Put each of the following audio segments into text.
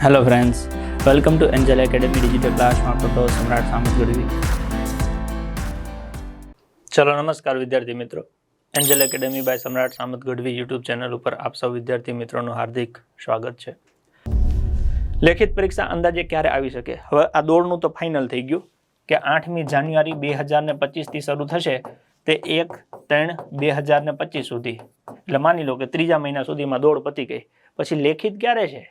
Hello friends, welcome to Angel Academy Digital Class Marketo सम्राट सामत गढ़वी। चलो नमस्कार विद्यार्थी मित्रों, एंजल एकेडमी बाय सम्राट सामत गढ़वी यूट्यूब चैनल पर आप सब विद्यार्थी मित्रों हार्दिक स्वागत है। लेखित परीक्षा अंदाजे क्यारे आवी शके? हवे आ दौड़नुं तो फाइनल थई गयुं के 8मी जान्युआरी 2025 थी शरू थशे ते 1-3-2025 सुधी, એટલે માની લો કે ત્રીજા મહિના સુધીમાં દોડ પતી ગઈ। પછી લેખિત ક્યારે છે?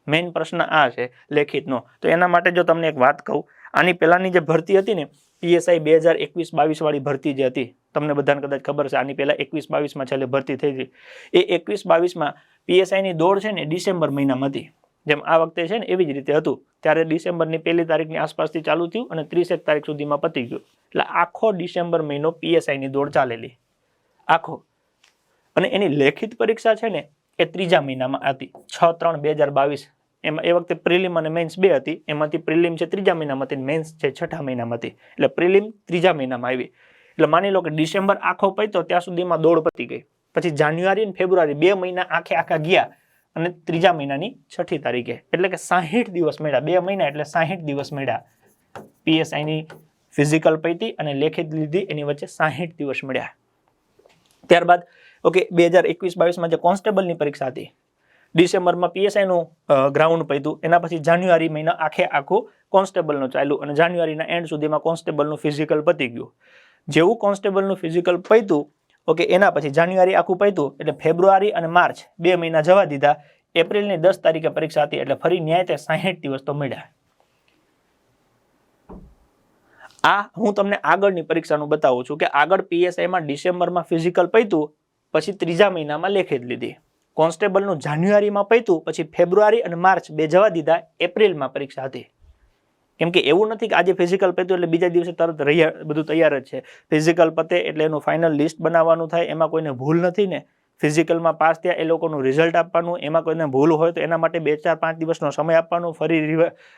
मेन प्रश्न आ है लेखितनो। तो एना माटे जो तमने एक बात कहूँ, आनी पहेलानी जे भरती हती ने पीएसआई 2021-22 वाली भरती जे हती, तमने बधाने कदाच खबर छे। आनी पहेला 21-22 में छेल्ले भरती थई हती। ए 21-22 में पीएसआई नी दौड़ छे ने डिसेम्बर महीनामां हती। जेम आ वखते छे ने एवी ज रीते हतुं। त्यारे डिसेम्बरनी 1 तारीखनी आसपासथी चालू थयुं अने 30 तारीख सुधीमां पती गयुं। એટલે આખો ડિસેમ્બર મહિનો પીએસઆઈ ની દોડ ચાલેલી આખો। અને એની લેખિત પરીક્ષા છે ને એ ત્રીજા મહિનામાં હતી 6-3-2022। એમાં એ વખતે પ્રિલિમ અને મેન્સ બે હતી। એમાંથી પ્રિલિમ છે ત્રીજા મહિનામાં હતી, મેન્સ છે છઠ્ઠા મહિનામાં હતી। એટલે પ્રિલિમ ત્રીજા મહિનામાં આવી। એટલે માની લો કે ડિસેમ્બર આખો પત્યો ત્યાં સુધીમાં દોડ પતી ગઈ। પછી જાન્યુઆરી અને ફેબ્રુઆરી 2 મહિના આખે આખા ગયા અને ત્રીજા મહિનાની 6ઠી તારીખે એટલે કે 60 દિવસ મળ્યા। 2 મહિના એટલે 60 દિવસ મળ્યા। પીએસઆઈ ની ફિઝિકલ પૈતી અને લેખિત લીધી, એની વચ્ચે 60 દિવસ મળ્યા। ત્યારબાદ ઓકે 2021-22 માં જે કોન્સ્ટેબલની પરીક્ષા હતી, ડિસેમ્બરમાં પીએસઆઈ નું ગ્રાઉન્ડ પૈતું, એના પછી જાન્યુઆરી મહિના આખે આખું કોન્સ્ટેબલનું ચાલ્યું અને જાન્યુઆરીના એન્ડ સુધીમાં કોન્સ્ટેબલનું ફિઝિકલ પતી ગયું। જેવું કોન્સ્ટેબલનું ફિઝિકલ પૈતું ઓકે એના પછી જાન્યુઆરી આખું પૈતું એટલે ફેબ્રુઆરી અને માર્ચ 2 મહિના જવા દીધા। એપ્રિલની 10 તારીખે પરીક્ષા હતી એટલે ફરી ન્યાય તે 60 દિવસ તો મળ્યા। આ હું તમને આગળની પરીક્ષાનું બતાવું છું કે આગળ પીએસઆઈ માં ડિસેમ્બરમાં ફિઝિકલ પૈતું, પછી ત્રીજા મહિનામાં લેખિત લીધી। કોન્સ્ટેબલનું જાન્યુઆરીમાં પૈતું, પછી ફેબ્રુઆરી અને માર્ચ 2 જવા દીધા, એપ્રિલમાં પરીક્ષા હતી। કેમ કે એવું નથી કે આજે ફિઝિકલ પત્યું એટલે બીજા દિવસે તરત બધું તૈયાર જ છે। ફિઝિકલ પતે એટલે એનું ફાઇનલ લિસ્ટ બનાવવાનું થાય, એમાં કોઈને ભૂલ નથી ને। ફિઝિકલમાં પાસ થયા એ લોકોનું રિઝલ્ટ આપવાનું, એમાં કોઈને ભૂલ હોય તો એના માટે 2-4-5 દિવસનો સમય આપવાનો, ફરી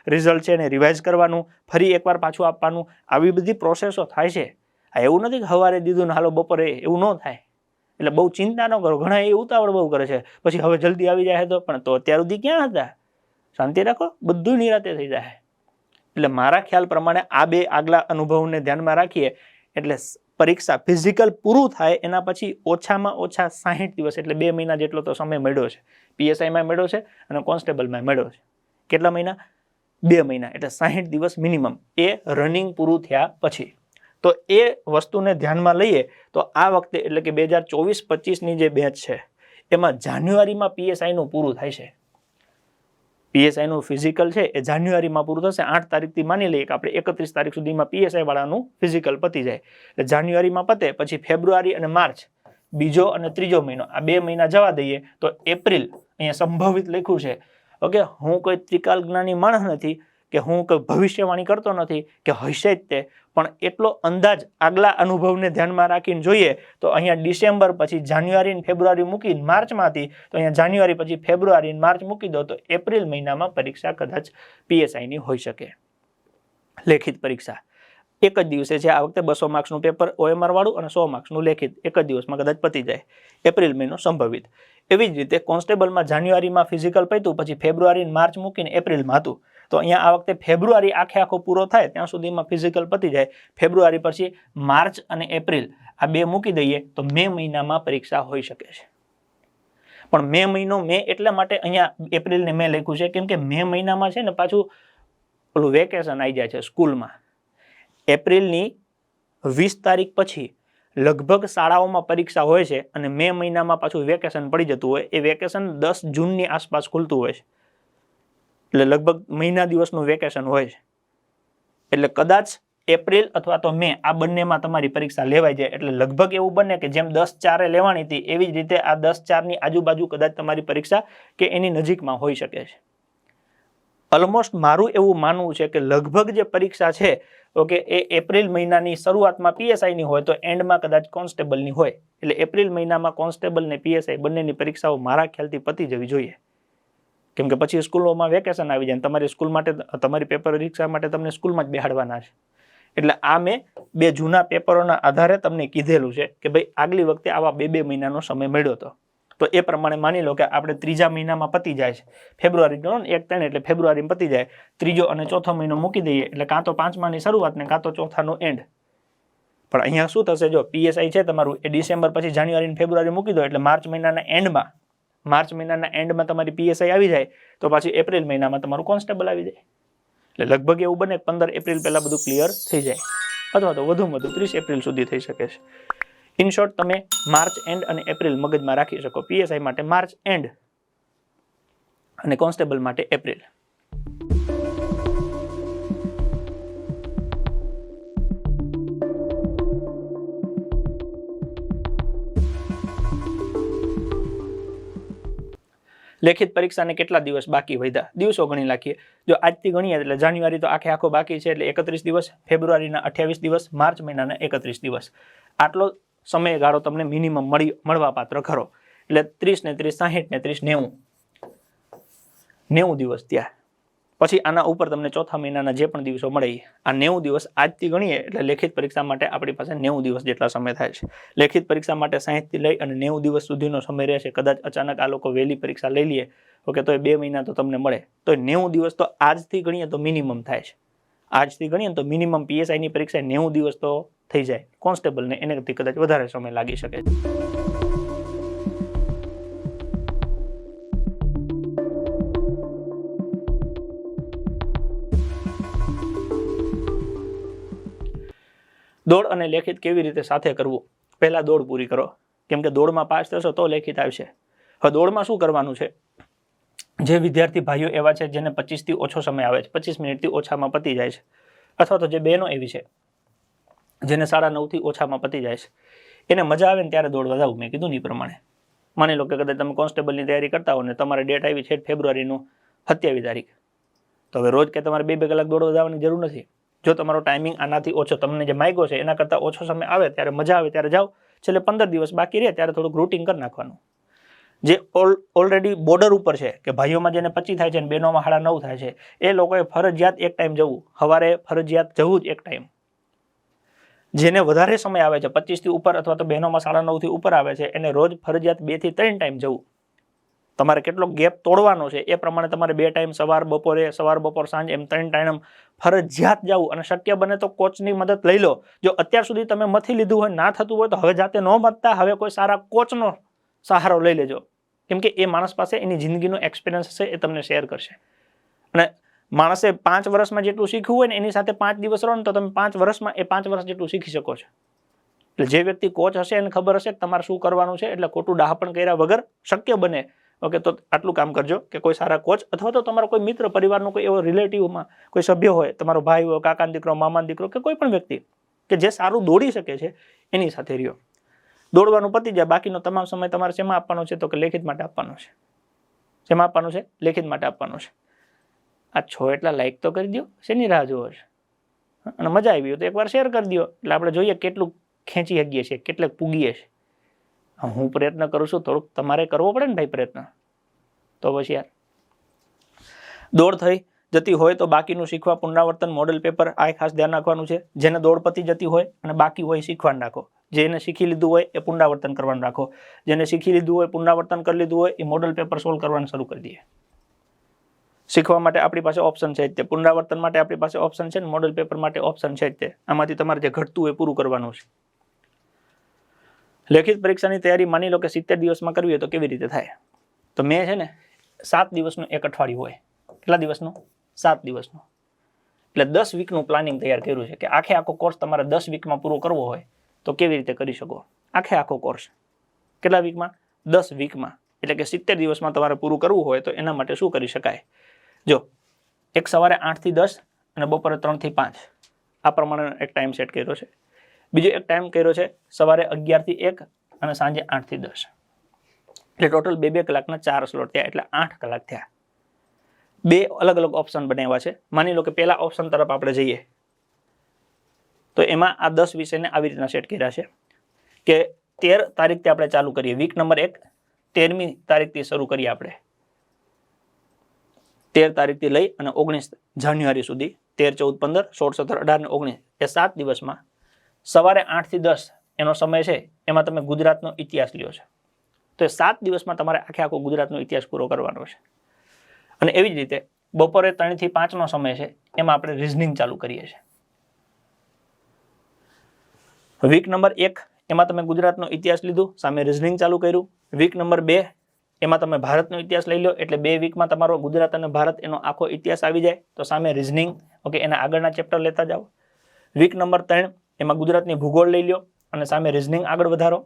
રિઝલ્ટ છે એને રિવાઇઝ કરવાનું, ફરી એકવાર પાછું આપવાનું, આવી બધી પ્રોસેસો થાય છે। આ એવું નથી કે સવારે દીધું ને હાલો બપોરે, એવું ન થાય। એટલે બહુ ચિંતા ન કરો। ઘણા એ ઉતાવળ બહુ કરે છે, પછી હવે જલ્દી આવી જાય તો પણ તો અત્યાર સુધી ક્યાં હતા? શાંતિ રાખો, બધું નિરાતે થઈ જાય। એટલે મારા ખ્યાલ પ્રમાણે આ બે આગલા અનુભવને ધ્યાનમાં રાખીએ એટલે પરીક્ષા ફિઝિકલ પૂરું થાય એના પછી ઓછામાં ઓછા 60 દિવસ એટલે 2 મહિના જેટલો તો સમય મળ્યો છે। પીએસઆઈમાં મળ્યો છે અને કોન્સ્ટેબલમાં મળ્યો છે। કેટલા મહિના? 2 મહિના એટલે 60 દિવસ મિનિમમ એ રનિંગ પૂરું થયા પછી। તો એ વસ્તુને ધ્યાનમાં લઈએ તો આ વખતે એટલે કે 2024-25 ની જે બેચ છે એમાં જાન્યુઆરીમાં પીએસઆઈ નું પૂરું થાય છે। પીએસઆઈ નું ફિઝિકલ છે એ જાન્યુઆરીમાં પૂરું થશે। 8 તારીખથી માની લઈએ કે આપણે 31 તારીખ સુધીમાં પીએસઆઈ વાળાનું ફિઝિકલ પતી જાય। એટલે જાન્યુઆરીમાં પતે પછી ફેબ્રુઆરી અને માર્ચ બીજો અને ત્રીજો મહિનો આ 2 મહિના જવા દઈએ તો એપ્રિલ અહીંયા સંભવિત લખ્યું છે। ઓકે, હું કોઈ ત્રિકાલ જ્ઞાની માણસ નથી કે હું કોઈ ભવિષ્યવાણી કરતો નથી કે હશે જ તે, પણ એટલો અંદાજ આગલા અનુભવને ધ્યાનમાં રાખીને જોઈએ તો અહીંયા ડિસેમ્બર પછી જાન્યુઆરી અને ફેબ્રુઆરી મૂકીને માર્ચમાં હતી તો અહીંયા જાન્યુઆરી પછી ફેબ્રુઆરી અને માર્ચ મૂકી દો તો એપ્રિલ મહિનામાં પરીક્ષા કદાચ પીએસઆઈની હોઈ શકે। લેખિત પરીક્ષા એક જ દિવસે છે આ વખતે। 200 માર્ક્સનું પેપર ઓએમઆર વાળું અને 100 માર્ક્સનું લેખિત એક જ દિવસમાં કદાચ પતી જાય। એપ્રિલ મહિનો સંભવિત। એવી જ રીતે કોન્સ્ટેબલમાં જાન્યુઆરીમાં ફિઝિકલ પત્યું, પછી ફેબ્રુઆરી અને માર્ચ મૂકીને એપ્રિલમાં હતું તો અહીંયા આ વખતે ફેબ્રુઆરી આખે આખો પૂરો થાય ત્યાં સુધીમાં ફિઝિકલ પતી જાય। ફેબ્રુઆરી પછી માર્ચ અને એપ્રિલ આ 2 મૂકી દઈએ તો મે મહિનામાં પરીક્ષા હોઈ શકે છે। પણ મે મહિનો મે એટલા માટે અહીંયા એપ્રિલ ને મે લખ્યું છે કેમ કે મે મહિનામાં છે ને પાછું ઓલું વેકેશન આવી જાય છે સ્કૂલમાં। એપ્રિલની 20 તારીખ પછી લગભગ શાળાઓમાં પરીક્ષા હોય છે અને મે મહિનામાં પાછું વેકેશન પડી જતું હોય। એ વેકેશન 10 જૂનની આસપાસ ખુલતું હોય છે, એટલે લગભગ મહિના દિવસનું વેકેશન હોય છે। એટલે કદાચ એપ્રિલ અથવા તો મે આ બંનેમાં તમારી પરીક્ષા લેવાઈ જાય। એટલે લગભગ એવું બને કે જેમ 10/4 લેવાની હતી એવી જ રીતે આ 10/4 ની આજુબાજુ કદાચ તમારી પરીક્ષા કે એની નજીકમાં હોઈ શકે છે। ઓલમોસ્ટ મારું એવું માનવું છે કે લગભગ જે પરીક્ષા છે ઓકે એ એપ્રિલ મહિનાની શરૂઆતમાં પીએસઆઈની હોય તો એન્ડમાં કદાચ કોન્સ્ટેબલની હોય। એટલે એપ્રિલ મહિનામાં કોન્સ્ટેબલ ને પીએસઆઈ બંનેની પરીક્ષાઓ મારા ખ્યાલથી પતી જવી જોઈએ, કેમ કે પછી સ્કૂલોમાં વેકેશન આવી જાય, તમારી સ્કૂલ માટે તમારી પેપર પરીક્ષા માટે તમને સ્કૂલમાં જ બેહાડવાના છે। એટલે આ મેં 2 જૂના પેપરોના આધારે તમને કીધેલું છે કે ભાઈ આગલી વખતે આવા 2-2 મહિનાનો સમય મળ્યો હતો। તો એ પ્રમાણે માની લો કે આપણે ત્રીજા મહિનામાં પતી જાય છે, ફેબ્રુઆરી ગણો ને 1-3 એટલે ફેબ્રુઆરીમાં પતી જાય, ત્રીજો અને ચોથો મહિનો મૂકી દઈએ એટલે કાં તો પાંચમાની શરૂઆત ને કાં તો ચોથાનો એન્ડ. પણ અહીંયા શું થશે, જો પીએસઆઈ છે તમારું એ ડિસેમ્બર પછી જાન્યુઆરી અને ફેબ્રુઆરી મૂકી દો એટલે માર્ચ મહિનાના એન્ડમાં તમારી પીએસઆઈ આવી જાય તો પાછી એપ્રિલ મહિનામાં તમારું કોન્સ્ટેબલ આવી જાય. એટલે લગભગ એવું બને 15 એપ્રિલ પહેલા બધું ક્લિયર થઈ જાય, અથવા તો વધુમાં વધુ 30 એપ્રિલ સુધી થઈ શકે છે. ઇન શોર્ટ તમે માર્ચ એન્ડ અને એપ્રિલ મગજમાં રાખી શકો. પીએસઆઈ માટે માર્ચ એન્ડ અને કોન્સ્ટેબલ માટે એપ્રિલ. લેખિત પરીક્ષાને કેટલા દિવસ બાકી વધ્યા, દિવસો ગણી નાખીએ. જો આજથી ગણીએ એટલે જાન્યુઆરી તો આખો બાકી છે એટલે 31 દિવસ, ફેબ્રુઆરીના 28 દિવસ, માર્ચ મહિનાના 31 દિવસ. આટલો સમયગાળો તમને મિનિમમ મળવા પાત્ર ખરો. એટલે 30 ને 30 60 ને 30 90 દિવસ ત્યાં. પછી આના ઉપર તમને ચોથા મહિનાના જે પણ દિવસો મળે આ 90 દિવસ આજથી ગણીએ એટલે લેખિત પરીક્ષા માટે આપણી પાસે 90 દિવસ જેટલા સમય થાય છે. લેખિત પરીક્ષા માટે 60 થી લઈ અને 90 દિવસ સુધીનો સમય રહેશે. કદાચ અચાનક આ લોકો વહેલી પરીક્ષા લઈ લઈએ ઓકે તો 2 મહિના તો તમને મળે, તો 90 દિવસ તો આજથી ગણીએ તો મિનિમમ થાય છે. આજથી ગણીએ તો મિનિમમ પીએસઆઈ ની પરીક્ષા 90 દિવસ તો થઈ જાય. કોન્સ્ટેબલને એનાથી કદાચ વધારે સમય લાગી શકે છે. દોડ અને લેખિત કેવી રીતે સાથે કરવું? પહેલા દોડ પૂરી કરો, કેમ કે દોડમાં પાસ થશો તો લેખિત આવશે. હવે દોડમાં શું કરવાનું છે, જે વિદ્યાર્થી ભાઈઓ એવા છે જેને 25 થી ઓછો સમય આવે છે, 25 મિનિટથી ઓછામાં પતી જાય છે, અથવા તો જે બહેનો એવી છે જેને 9:30 થી ઓછામાં પતી જાય છે, એને મજા આવે ને ત્યારે દોડવા જવું. મેં કીધું ને એ પ્રમાણે માની લો કે કદાચ તમે કોન્સ્ટેબલની તૈયારી કરતા હો ને તમારે ડેટ આવી છે ફેબ્રુઆરીનું 27 તારીખ, તો હવે રોજ કે તમારે 2-2 કલાક દોડવા જવાની જરૂર નથી. જો તમારો ટાઈમિંગ આનાથી ઓછો તમને જે માગ્યો છે એના કરતાં ઓછો સમય આવે ત્યારે મજા આવે ત્યારે જાઓ. છેલ્લે 15 દિવસ બાકી રહે ત્યારે થોડુંક રૂટિંગ કરી નાખવાનું. જે ઓલરેડી બોર્ડર ઉપર છે કે ભાઈઓમાં જેને 25 થાય છે અને બહેનોમાં 9:30 થાય છે, એ લોકોએ ફરજિયાત એક ટાઈમ જવું, સવારે ફરજિયાત જવું જ એક ટાઈમ. જેને વધારે સમય આવે છે 25 થી ઉપર અથવા તો બહેનોમાં 9:30 થી ઉપર આવે છે એને રોજ ફરજિયાત 2 થી 3 ટાઈમ જવું. તમારે કેટલો ગેપ તોડવાનો છે એ પ્રમાણે તમારે 2 ટાઈમ સવાર બપોર સાંજ એમ 3 ટાઈમ ફરજિયાત જવું. અને શક્ય બને તો કોચની મદદ લઈ લો. જો અત્યાર સુધી તમે મથી લીધું હોય, ના થતું હોય તો હવે જાતે ન મથતા હવે કોઈ સારા કોચનો સહારો લઈ લેજો, કેમ કે એ માણસ પાસે એની જિંદગીનો એક્સપિરિયન્સ છે, એ તમને શેર કરશે. અને માણસે 5 વર્ષમાં જેટલું શીખવું હોય ને એની સાથે 5 દિવસ રહો ને તો તમે 5 વર્ષમાં એ 5 વર્ષ જેટલું શીખી શકો છો. એટલે જે વ્યક્તિ કોચ હશે એને ખબર હશે કે તમારે શું કરવાનું છે. એટલે ખોટું ડાહપણ કર્યા વગર શક્ય બને ઓકે તો આટલું કામ કરજો કે કોઈ સારા કોચ અથવા તો તમારો કોઈ મિત્ર પરિવારનો કોઈ એવો રિલેટિવમાં કોઈ સભ્ય હોય, તમારો ભાઈ હોય, કાકાનો દીકરો, મામાનો દીકરો કે કોઈ પણ વ્યક્તિ કે જે સારું દોડી શકે છે એની સાથે રહ્યો. દોડવાનું પતી જાય, બાકીનો તમામ સમય તમારે શેમાં આપવાનો છે તો કે લેખિત માટે આપવાનો છે. શેમાં આપવાનું છે? લેખિત માટે આપવાનું છે. આ છો એટલા લાઈક તો કરી દો, શેની રાહ જોવો છે? અને મજા આવી હોય તો એકવાર શેર કરી દો એટલે આપણે જોઈએ કેટલું ખેંચી શકીએ છીએ, કેટલાક પૂગીએ છીએ. હું પ્રયત્ન કરું છું, થોડુંક તમારે કરવો પડે ને ભાઈ પ્રયત્ન. તો પછી યાર દોડ થઈ જતી હોય તો બાકીનું શીખવા, પુનરાવર્તન, મોડેલ પેપર, આ ખાસ ધ્યાન રાખવાનું છે. જેને દોડ પતી જતી હોય અને બાકી હોય શીખવાનું રાખો. જેને શીખી લીધું હોય એ પુનરાવર્તન કરવાનું રાખો. જેને શીખી લીધું હોય, પુનરાવર્તન કરી લીધું હોય, એ મોડેલ પેપર સોલ્વ કરવાનું શરૂ કરી દઈએ. શીખવા માટે આપણી પાસે ઓપ્શન છે જ તે, પુનરાવર્તન માટે આપણી પાસે ઓપ્શન છે ને મોડેલ પેપર માટે ઓપ્શન છે જ તે. આમાંથી તમારે જે ઘટતું હોય પૂરું કરવાનું છે. લેખિત પરીક્ષાની તૈયારી માની લો કે 70 દિવસમાં કરવી હોય તો કેવી રીતે થાય? તો મેં છે ને 7 દિવસનું એક અઠવાડિયું હોય. કેટલા દિવસનું? 7 દિવસનું. એટલે 10 વીકનું પ્લાનિંગ તૈયાર કર્યું છે કે આખો કોર્સ તમારે 10 વીકમાં પૂરો કરવો હોય તો કેવી રીતે કરી શકો. આખો કોર્સ કેટલા વીકમાં? 10 વીકમાં. એટલે કે 70 દિવસમાં તમારે પૂરું કરવું હોય તો એના માટે શું કરી શકાય? જો એક સવારે 8 થી 10 અને બપોરે 3 થી 5 આ પ્રમાણે એક ટાઈમ સેટ કર્યો છે. બીજો એક ટાઈમ કર્યો છે સવારે 11 થી 1 અને સાંજે 8 થી 10. એટલે ટોટલ 2-2 કલાકના 4 સ્લોટ થયા, એટલે 8 કલાક થયા. 2 અલગ અલગ ઓપ્શન બનાવ્યા છે. માની લો કે પહેલા ઓપ્શન તરફ આપણે જઈએ તો એમાં આ 10 વિષયને આવી રીતના સેટ કર્યા છે કે 13 તારીખથી આપણે ચાલુ કરીએ. વીક નંબર 1 13મી તારીખથી શરૂ કરીએ આપણે. 13 તારીખથી લઈ અને 19 જાન્યુઆરી સુધી, 13, 14, 15, 16, 17, 18 ને 19 એ 7 દિવસમાં સવારે 8 થી 10 એનો સમય છે. એમાં તમે ગુજરાતનો ઇતિહાસ લ્યો છે. તો એ 7 દિવસમાં તમારે આખે આખો ગુજરાતનો ઇતિહાસ પૂરો કરવાનો છે. અને એવી જ રીતે બપોરે 3 થી 5 નો સમય છે, એમાં આપણે રિઝનિંગ ચાલુ કરીએ છીએ. વીક નંબર 1 એમાં તમે ગુજરાતનો ઇતિહાસ લીધું, સામે રિઝનિંગ ચાલુ કર્યું. વીક નંબર 2 એમાં તમે ભારતનો ઇતિહાસ લઈ લો, એટલે 2 વીકમાં તમારો ગુજરાત અને ભારત એનો આખો ઇતિહાસ આવી જાય. તો સામે રિઝનિંગ, ઓકે, એના આગળના ચેપ્ટર લેતા જાઓ. વીક નંબર 3 એમાં ગુજરાતની ભૂગોળ લઈ લો અને સામે રિઝનિંગ આગળ વધારો.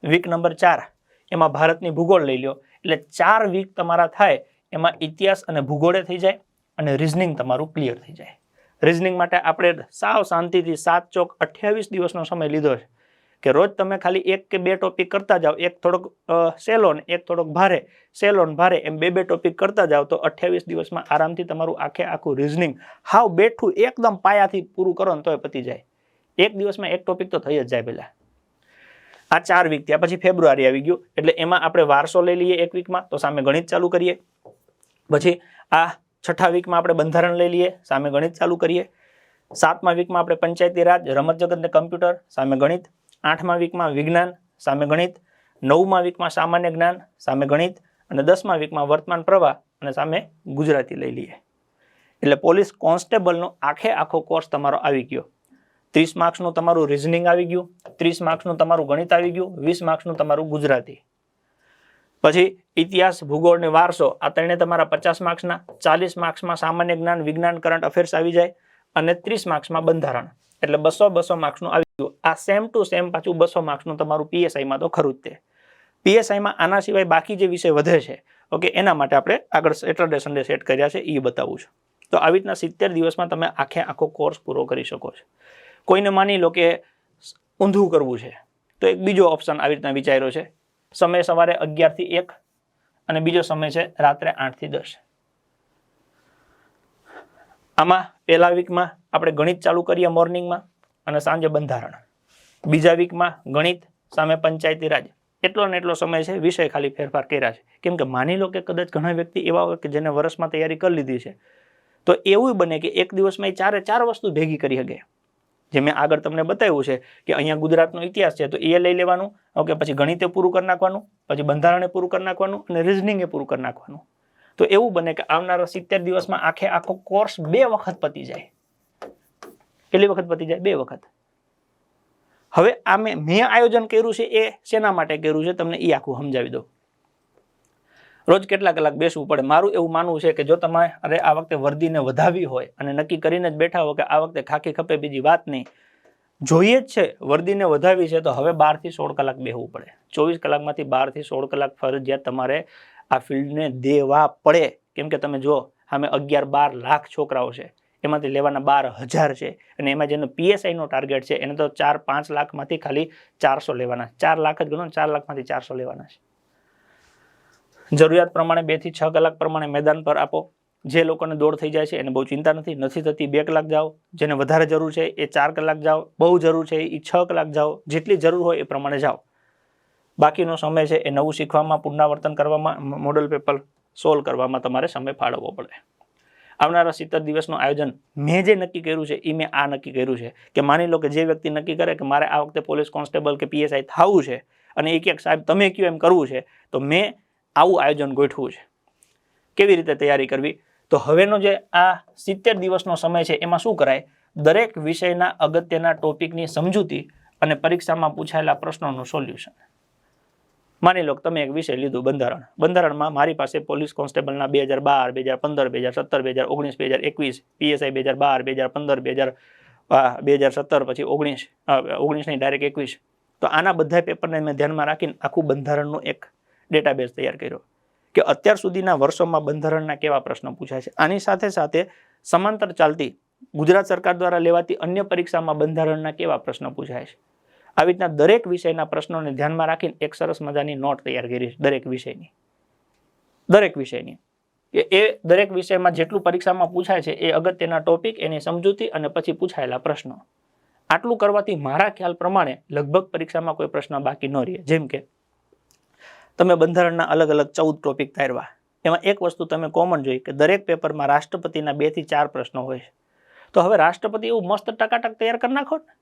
વીક નંબર 4 એમાં ભારતની ભૂગોળ લઈ લો, એટલે 4 વીક તમારા થાય એમાં ઇતિહાસ અને ભૂગોળે થઈ જાય અને રિઝનિંગ તમારું ક્લિયર થઈ જાય. રિઝનિંગ માટે આપણે સાવ શાંતિથી 7 ચોક 28 દિવસનો સમય લીધો છે કે રોજ તમે ખાલી 1 કે 2 ટોપિક કરતા જાઓ, એક થોડોક સહેલો ને એક થોડોક ભારે, સહેલો ને ભારે, એમ 2 ટોપિક કરતા જાઓ તો 28 દિવસમાં આરામથી તમારું આખે આખું રિઝનિંગ હાવ બેઠું એકદમ પાયાથી પૂરું કરો ને તોય પતી જાય. એક દિવસમાં એક ટોપિક તો થઈ જ જાય. પહેલા આ 4 વીક થયા, પછી ફેબ્રુઆરી આવી ગયું, એટલે એમાં આપણે વારસો લઈ લઈએ એક વીકમાં, તો સામે ગણિત ચાલુ કરીએ. પછી આ 6થા વીકમાં આપણે બંધારણ લઈ લઈએ, સામે ગણિત ચાલુ કરીએ. 7મા વીકમાં આપણે પંચાયતી રાજ, રમત જગત ને કમ્પ્યુટર, સામે ગણિત. 8મા વીકમાં વિજ્ઞાન, સામે ગણિત. 9મા વીકમાં સામાન્ય જ્ઞાન, સામે ગણિત. અને 10મા વીકમાં વર્તમાન પ્રવાહ અને સામે ગુજરાતી લઈ લઈએ. એટલે પોલીસ કોન્સ્ટેબલનો આખે આખો કોર્સ તમારો આવી ગયો. 30 માર્ક્સનું તમારું રિઝનિંગ આવી ગયું, 30 માર્ક્સનું તમારું ગણિત આવી ગયું, 20 માર્ક્સનું તમારું ગુજરાતી. પછી ઇતિહાસ, ભૂગોળ ને વારસો, આ ત્રણે તમારા 50 માર્ક્સના. 40 માર્ક્સમાં સામાન્ય જ્ઞાન, વિજ્ઞાન, કરંટ અફેર્સ આવી જાય અને 30 માર્ક્સમાં બંધારણ, એટલે 200 માર્ક્સનું આવી ગયું. આ સેમ ટુ સેમ પાછું 200 માર્ક્સનું તમારું પીએસઆઈમાં તો ખરું જ તે. પીએસઆઈમાં આના સિવાય બાકી જે વિષય વધે છે, ઓકે, એના માટે આપણે આગળ સેટરડે સન્ડે સેટ કર્યા છે, એ બતાવું છું. તો આવી રીતના 70 દિવસમાં તમે આખે આખો કોર્સ પૂરો કરી શકો છો. કોઈને માની લો કે ઊંધું કરવું છે તો એક બીજો ઓપ્શન આવી રીતના વિચાર્યો છે. સમય સવારે 11 થી 1 અને બીજો સમય છે રાત્રે 8 થી 10. આમાં પહેલા વીકમાં આપણે ગણિત ચાલુ કરીએ મોર્નિંગમાં અને સાંજે બંધારણ. બીજા વીકમાં ગણિત, સામે પંચાયતી રાજ. એટલો ને એટલો સમય છે, વિષય ખાલી ફેરફાર કર્યા છે. કેમ કે માની લો કે કદાચ ઘણા વ્યક્તિ એવા હોય કે જેને વર્ષમાં તૈયારી કરી લીધી છે, તો એવું બને કે એક દિવસમાં એ 4 વસ્તુ ભેગી કરી શકે. જે મેં આગળ તમને બતાવ્યું છે કે અહીંયા ગુજરાતનો ઇતિહાસ છે તો એ લઈ લેવાનું, ઓકે, પછી ગણિતે પૂરું કરી નાખવાનું, પછી બંધારણે પૂરું કરી નાખવાનું અને રિઝનિંગે પૂરું કરી નાખવાનું. તો એવું બને કે આવનારા 70 દિવસમાં આખે આખો કોર્સ 2 વખત પતી જાય. કેટલી વખત પતી જાય? 2 વખત. હવે આ મેં આયોજન કર્યું છે એ શેના માટે કર્યું છે તમને એ આખું સમજાવી દઉં. રોજ કેટલા કલાક બેસવું પડે? મારું એવું માનવું છે કે જો તમારે આ વખતે વર્દીને વધાવી હોય અને નક્કી કરીને જ બેઠા હો કે આ વખતે ખાખી ખપે બીજી વાત નહીં, જોઈએ જ છે વર્દીને વધાવી છે, તો હવે 12 થી 16 કલાક બેસવું પડે. 24 કલાકમાંથી 12 થી 16 કલાક ફરજિયાત તમારે આ ફિલ્ડને દેવા પડે. કેમ કે તમે જો સામે 11-12 લાખ છોકરાઓ છે, એમાંથી લેવાના 12,000 છે, અને એમાં જેનો પીએસઆઈ નો ટાર્ગેટ છે એને તો 4-5 લાખમાંથી ખાલી 400 લેવાના. 4 લાખ જ ગણો, 4 લાખમાંથી 400 લેવાના છે. જરૂરિયાત પ્રમાણે 2 થી 6 કલાક પ્રમાણે મેદાન પર આપો. જે લોકોને દોડ થઈ જાય છે એને બહુ ચિંતા નથી થતી 2 કલાક જાઓ. જેને વધારે જરૂર છે એ 4 કલાક જાઓ, બહુ જરૂર છે એ 6 કલાક જાઓ, જેટલી જરૂર હોય એ પ્રમાણે જાઓ. બાકીનો સમય છે એ નવું શીખવામાં, પુનરાવર્તન કરવામાં, મોડલ પેપર સોલ્વ કરવામાં તમારે સમય ફાળવવો પડે. આવનારા 70 દિવસનું આયોજન મેં જે નક્કી કર્યું છે એ મેં આ નક્કી કર્યું છે કે માની લો કે જે વ્યક્તિ નક્કી કરે કે મારે આ વખતે પોલીસ કોન્સ્ટેબલ કે પીએસઆઈ થવું છે અને એક સાહેબ તમે કયો એમ કરવું છે, તો મેં આવું આયોજન ગોઠવું છે. કેવી રીતે તૈયારી કરવી? તો હવેનો જે આ 70 દિવસનો સમય છે એમાં શું કરાય? દરેક વિષયના અગત્યના ટોપિકની સમજૂતી અને પરીક્ષામાં પૂછાયેલા પ્રશ્નોનું સોલ્યુશન. માની લો કે તમે એક વિષય લીધું બંધારણ. બંધારણમાં મારી પાસે પોલીસ કોન્સ્ટેબલના 2012, 2015, 2017, 2019, 2021, પીએસઆઈ 2012, 2015, 2017 પછી 19 નહીં ડાયરેક્ટ 21. તો આના બધા પેપરને મેં ધ્યાનમાં રાખીને આખું બંધારણનું એક ડેટાબેઝ તૈયાર કર્યો કે અત્યાર સુધીના વર્ષોમાં બંધારણના કેવા પ્રશ્નો પૂછાય છે. આની સાથે સાથે સમાંતર ચાલતી ગુજરાત સરકાર દ્વારા લેવાતી અન્ય પરીક્ષામાં બંધારણના કેવા પ્રશ્નો પૂછાય છે. આવી રીતના દરેક વિષયના પ્રશ્નોને ધ્યાનમાં રાખીને એક સરસ મજાની નોટ તૈયાર કરી દરેક વિષયની એ દરેક વિષયમાં જેટલું પરીક્ષામાં પૂછાય છે એ અગત્યના ટોપિક, એની સમજૂતી અને પછી પૂછાયેલા પ્રશ્નો. આટલું કરવાથી મારા ખ્યાલ પ્રમાણે લગભગ પરીક્ષામાં કોઈ પ્રશ્ન બાકી ન રહે. જેમ કે તમે બંધારણના અલગ અલગ 14 ટોપિક તારવા, એમાં એક વસ્તુ તમે કોમન જોઈ કે દરેક પેપરમાં રાષ્ટ્રપતિના 2 થી 4 પ્રશ્નો હોય છે. તો હવે રાષ્ટ્રપતિ એવું મસ્ત ટકાટક તૈયાર કરી નાખો ને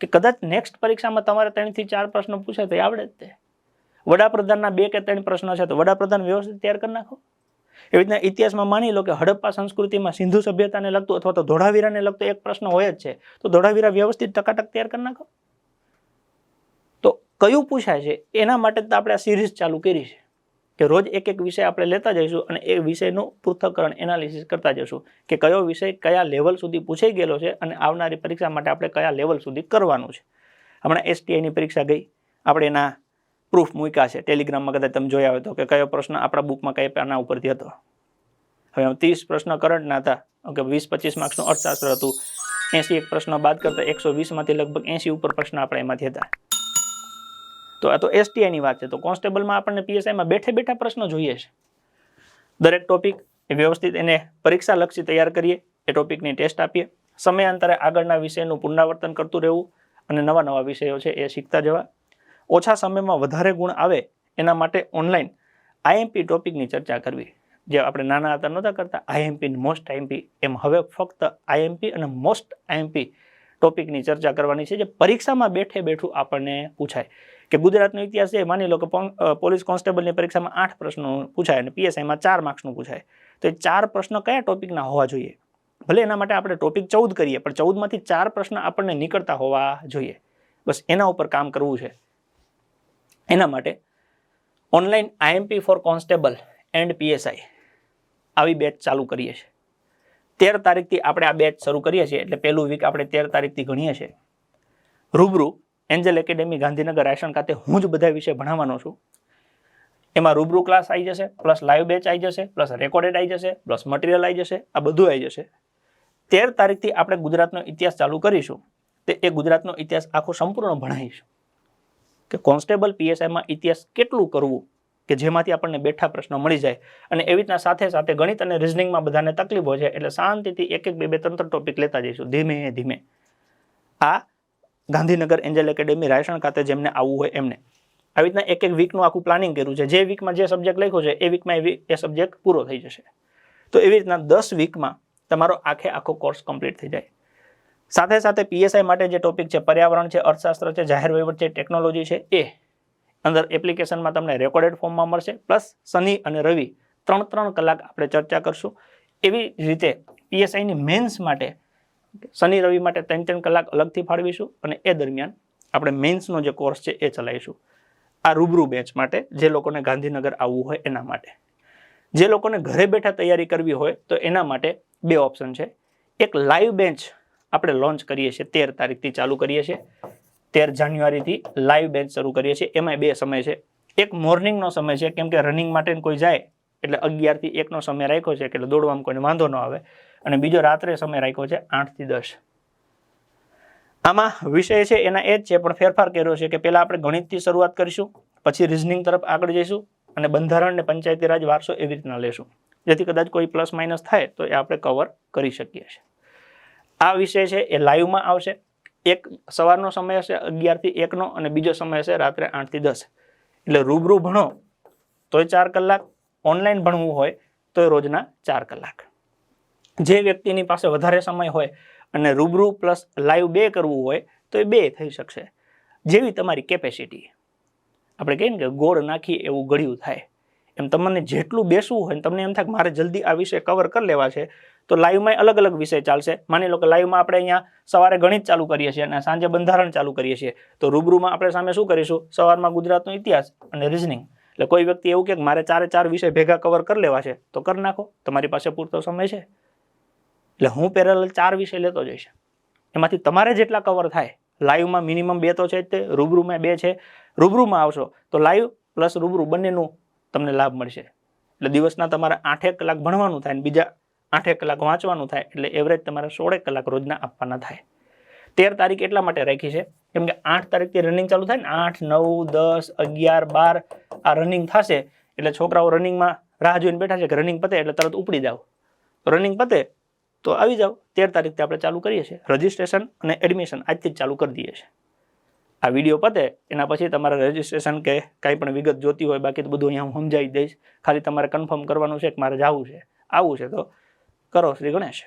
કે કદાચ નેક્સ્ટ પરીક્ષામાં તમારે 3 થી 4 પ્રશ્નો પૂછે તો આવડે જ તે. વડાપ્રધાનના 2 કે 3 પ્રશ્નો છે તો વડાપ્રધાન વ્યવસ્થિત તૈયાર કરી નાખો. એવી રીતના ઇતિહાસમાં માની લો કે હડપ્પા સંસ્કૃતિમાં સિંધુ સભ્યતાને લગતું અથવા તો ધોળાવીરાને લગતો એક પ્રશ્ન હોય જ છે, તો ધોળાવીરા વ્યવસ્થિત ટકાટક તૈયાર કરી નાખો. તો કયું પૂછાય છે એના માટે જ આપણે આ સિરીઝ ચાલુ કરી છે કે રોજ એક એક વિષય આપણે લેતા જઈશું અને એ વિષયનું પૃથ્થકરણ એનાલિસિસ કરતા જઈશું કે કયો વિષય કયા લેવલ સુધી પૂછાઈ ગયેલો છે અને આવનારી પરીક્ષા માટે આપણે કયા લેવલ સુધી કરવાનું છે. હમણાં STIની પરીક્ષા ગઈ, આપણે એના પ્રૂફ મૂક્યા છે ટેલિગ્રામમાં, કદાચ તમે જોયા હોય તો, કે કયો પ્રશ્ન આપણા બુકમાં કઈ પાના ઉપરથી હતો. હવે 30 પ્રશ્ન કરંટના હતા, ઓકે, 20-25 માર્ક્સનું અર્થશાસ્ત્ર હતું, 81 પ્રશ્ન બાદ કરતા 120 માંથી લગભગ 80 ઉપર પ્રશ્ન આપણે એમાંથી હતા. તો આ તો STIની વાત છે. તો કોન્સ્ટેબલમાં આપણને PSIમાં બેઠે બેઠા પ્રશ્નો જોઈએ છે. દરેક ટોપિક એ વ્યવસ્થિત એને પરીક્ષા લક્ષી તૈયાર કરીએ, એ ટોપિકની ટેસ્ટ આપીએ, સમયાંતરે આગળના વિષયનું પુનરાવર્તન કરતું રહેવું અને નવા નવા વિષયો છે એ શીખતા જવા. ઓછા સમયમાં વધારે ગુણ આવે એના માટે ઓનલાઈન IMP ટોપિકની ચર્ચા કરવી. જે આપણે નાના હતા નહોતા કરતા IMP, મોસ્ટ IMP, એમ હવે ફક્ત IMP અને મોસ્ટ IMP ટોપિકની ચર્ચા કરવાની છે, જે પરીક્ષામાં બેઠે બેઠું આપણને પૂછાય. કે ગુજરાતનો ઇતિહાસ છે, માની લો કે પોલીસ કોન્સ્ટેબલની પરીક્ષામાં 8 પ્રશ્નો પૂછાય અને PSIમાં 4 માર્ક્સનું પૂછાય, તો એ 4 પ્રશ્નો કયા ટોપિકના હોવા જોઈએ? ભલે એના માટે આપણે ટોપિક 14 કરીએ, પણ 14 માંથી 4 પ્રશ્ન આપણને નીકળતા હોવા જોઈએ. બસ એના ઉપર કામ કરવું છે. એના માટે online IMP for constable and PSI આવી બેચ ચાલુ કરીએ છીએ. 13 તારીખથી આપણે આ બેચ શરૂ કરીએ છીએ, એટલે પહેલું વીક આપણે 13 તારીખથી ગણીએ છીએ. રૂબરૂ એન્જલ એકેડેમી ગાંધીનગર રાયસણ ખાતે હું જ બધા વિષય ભણાવવાનો છું. એમાં રૂબરૂ ક્લાસ આવી જશે, પ્લસ લાઈવ બેચ આવી જશે, પ્લસ રેકોર્ડેડ આવી જશે, પ્લસ મટીરિયલ આવી જશે, આ બધું આવી જશે. 13 તારીખથી આપણે ગુજરાતનો ઇતિહાસ ચાલુ કરીશું. તે એ ગુજરાતનો ઇતિહાસ આખો સંપૂર્ણ ભણાવીશું કે કોન્સ્ટેબલ PSIમાં ઇતિહાસ કેટલું કરવું કે જેમાંથી આપણને બેઠા પ્રશ્નો મળી જાય. અને એવી રીતના સાથે સાથે ગણિત અને રિઝનિંગમાં બધાને તકલીફો છે, એટલે શાંતિથી એક એક બે બે 3 ટોપિક લેતા જઈશું ધીમે ધીમે. આ ગાંધીનગર એન્જલ એકેડેમી રાયસણ ખાતે જેમને આવવું હોય એમને આવી રીતના એક એક વીકનું આખું પ્લાનિંગ કર્યું છે. જે વીકમાં જે સબ્જેક્ટ લખ્યો છે એ વીકમાં એ સબ્જેક્ટ પૂરો થઈ જશે. તો એવી રીતના 10 વીકમાં તમારો આખો કોર્સ કમ્પ્લીટ થઈ જાય. સાથે સાથે PSI માટે જે ટોપિક છે, પર્યાવરણ છે, અર્થશાસ્ત્ર છે, જાહેર વહીવટ છે, ટેકનોલોજી છે, એ અંદર એપ્લિકેશનમાં તમને રેકોર્ડેડ ફોર્મમાં મળશે. પ્લસ શનિ અને રવિ 3 કલાક આપણે ચર્ચા કરશું. એવી રીતે PSIની મેન્સ માટે શનિ રવિ માટે 3 કલાક અલગથી ફાળવીશું અને એ દરમિયાન આપણે મેન્સનો જે કોર્સ છે એ ચલાવીશું. આ રૂબરૂ બેચ માટે, જે લોકોને ગાંધીનગર આવવું હોય એના માટે. જે લોકોને ઘરે બેઠા તૈયારી કરવી હોય તો એના માટે 2 ઓપ્શન છે. એક લાઈવ બેન્ચ આપણે લોન્ચ કરીએ છીએ, 13 તારીખથી ચાલુ કરીએ છીએ. 13 જાન્યુઆરીથી લાઈવ બેન્ચ શરૂ કરીએ છીએ. એમાં 2 સમય છે. એક મોર્નિંગનો સમય છે, કેમ કે રનિંગ માટે કોઈ જાય એટલે 11 થી 1નો સમય રાખ્યો છે, એટલે દોડવામાં કોઈને વાંધો ન આવે. અને બીજો રાત્રે સમય રાખ્યો છે 8 થી 10. આમાં વિષય છે એના એ જ છે, પણ ફેરફાર કર્યો છે કે પહેલા આપણે ગણિતથી શરૂઆત કરીશું, પછી રિઝનિંગ તરફ આગળ જઈશું અને બંધારણ ને પંચાયતી રાજ વારસો એવી રીતના લેશું, જેથી કદાચ કોઈ પ્લસ માઇનસ થાય તો એ આપણે કવર કરી શકીએ છીએ. આ વિષય છે એ લાઈવમાં આવશે. એક સવારનો સમય હશે 11 થી 1નો અને બીજો સમય હશે રાત્રે 8 થી 10. એટલે રૂબરૂ ભણો તોય 4 કલાક, ઓનલાઈન ભણવું હોય તો રોજના 4 કલાક. જે વ્યક્તિની પાસે વધારે સમય હોય અને રૂબરૂ પ્લસ લાઈવ 2 કરવું હોય તો એ 2 થઈ શકશે, જેવી તમારી કેપેસિટી. આપણે કહીએ ને કે ગોળ નાખી એવું ગળ્યું થાય, એમ તમને જેટલું બેસવું હોય, તમને એમ થાય કે મારે જલ્દી આ વિષય કવર કરી લેવા છે, તો લાઈવમાં અલગ અલગ વિષય ચાલશે. માની લો કે લાઈવમાં આપણે અહીંયા સવારે ગણિત ચાલુ કરીએ છીએ અને સાંજે બંધારણ ચાલુ કરીએ છીએ, તો રૂબરૂમાં આપણે સામે શું કરીશું? સવારમાં ગુજરાતનો ઇતિહાસ અને રિઝનિંગ. એટલે કોઈ વ્યક્તિ એવું કે મારે 4 વિષય ભેગા કવર કરી લેવા છે તો કરી નાખો, તમારી પાસે પૂરતો સમય છે. એટલે હું પેરેલલ 4 વિષય લેતો જઈશ, એમાંથી તમારે જેટલા કવર થાય. લાઈવમાં મિનિમમ 2 તો છે જ તે, રૂબરૂમાં 2 છે. રૂબરૂમાં આવશો તો લાઈવ પ્લસ રૂબરૂ બંનેનું તમને લાભ મળશે. એટલે દિવસના તમારે 8 કલાક ભણવાનું થાય અને બીજા 8 કલાક વાંચવાનું થાય, એટલે એવરેજ તમારે 16 કલાક રોજના આપવાના થાય. 13 તારીખ એટલા માટે રાખી છે કેમ કે 8 તારીખથી રનિંગ ચાલુ થાય ને, 8, 9, 10, 11, 12 આ રનિંગ થશે. એટલે છોકરાઓ રનિંગમાં રાહ જોઈને બેઠા છે કે રનિંગ પતે એટલે તરત ઉપડી જાવ. રનિંગ પતે તો આવી જાવ. 13 તારીખથી આપણે ચાલુ કરીએ છીએ. રજિસ્ટ્રેશન અને એડમિશન આજથી જ ચાલુ કરી દઈએ છીએ. આ વિડીયો પતે એના પછી તમારે રજિસ્ટ્રેશન કે કાંઈ પણ વિગત જોતી હોય, બાકી તો બધું અહીંયા હું સમજાવી દઈશ. ખાલી તમારે કન્ફર્મ કરવાનું છે કે મારે જવું છે, આવવું છે તો કરો. શ્રી ગણેશ.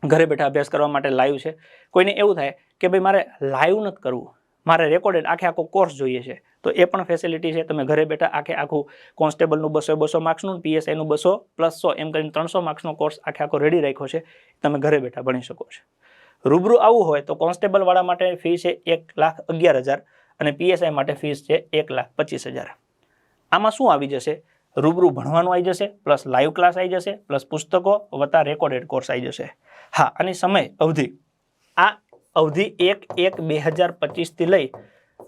ઘરે બેઠા અભ્યાસ કરવા માટે લાઈવ છે. કોઈને એવું થાય કે ભાઈ મારે લાઈવ નથી કરવું, મારે રેકોર્ડેડ આખો કોર્સ જોઈએ છે તો એ પણ ફેસિલિટી છે. તમે ઘરે બેઠા આખું કોન્સ્ટેબલનું 200 માર્ક્સનું, પીએસઆઈનું 200 + 100 એમ કરીને 300 માર્ક્સનો કોર્સ આખો રેડી રાખ્યો છે. તમે ઘરે બેઠા ભણી શકો છો. રૂબરૂ આવવું હોય તો કોન્સ્ટેબલ વાળા માટે ફી છે 1,11,000 અને પીએસઆઈ માટે ફીસ છે 1,25,000. આમાં શું આવી જશે? રૂબરૂ ભણવાનું આવી જશે, પ્લસ લાઈવ ક્લાસ આવી જશે, પ્લસ પુસ્તકો વત્તા રેકોર્ડેડ કોર્સ આવી જશે. હા, અને સમય અવધિ, આ અવધિ 1/1/2025 થી લઈ